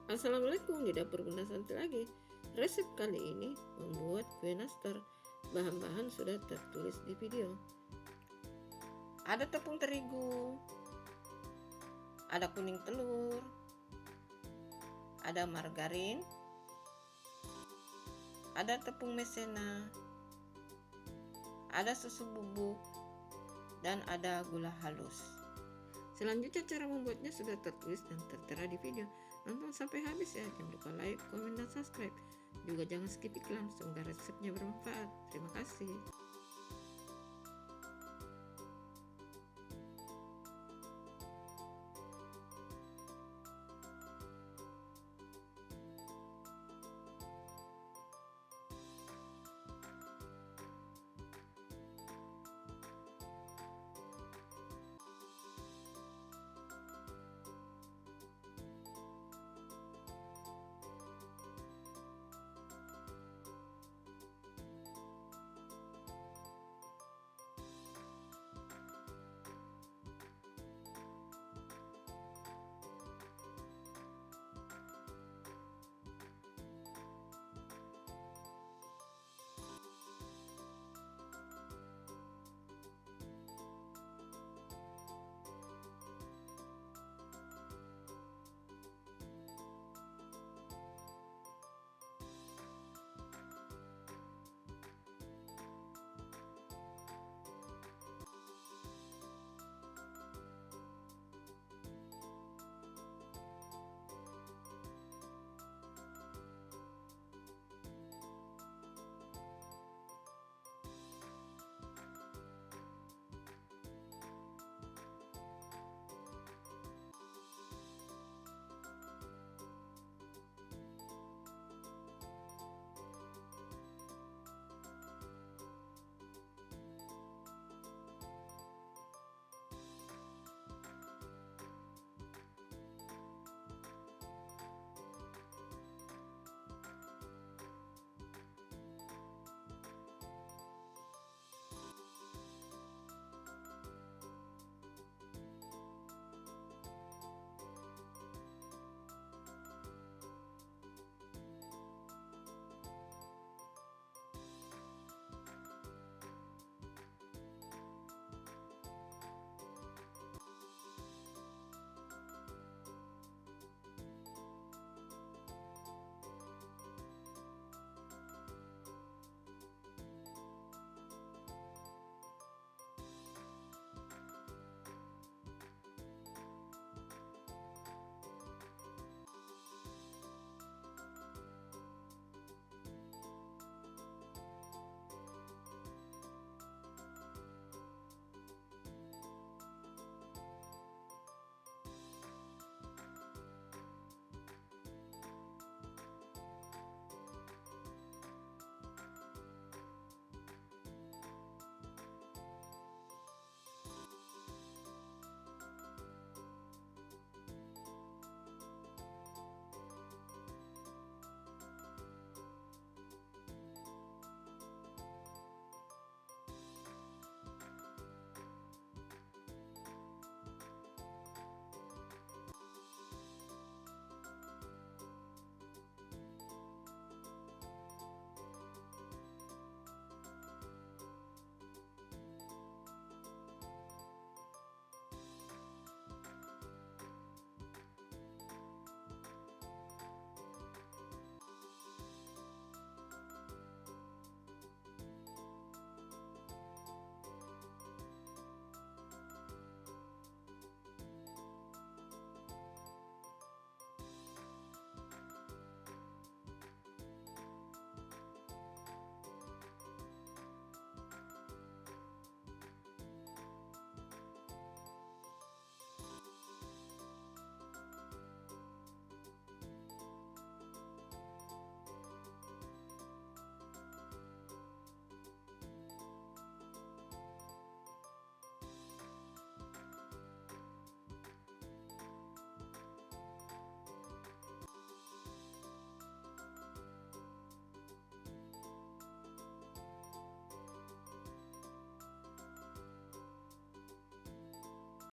Assalamualaikum, di dapur Bunda Santi lagi. Resep kali ini membuat kue nastar. Bahan-bahan sudah tertulis di video. Ada tepung terigu, ada kuning telur, ada margarin, ada tepung maizena, ada susu bubuk, dan ada gula halus. Selanjutnya cara membuatnya sudah tertulis dan tertera di video. Nonton sampai habis ya, jangan lupa like, komen, dan subscribe. Juga jangan skip iklan, semoga resepnya bermanfaat. Terima kasih.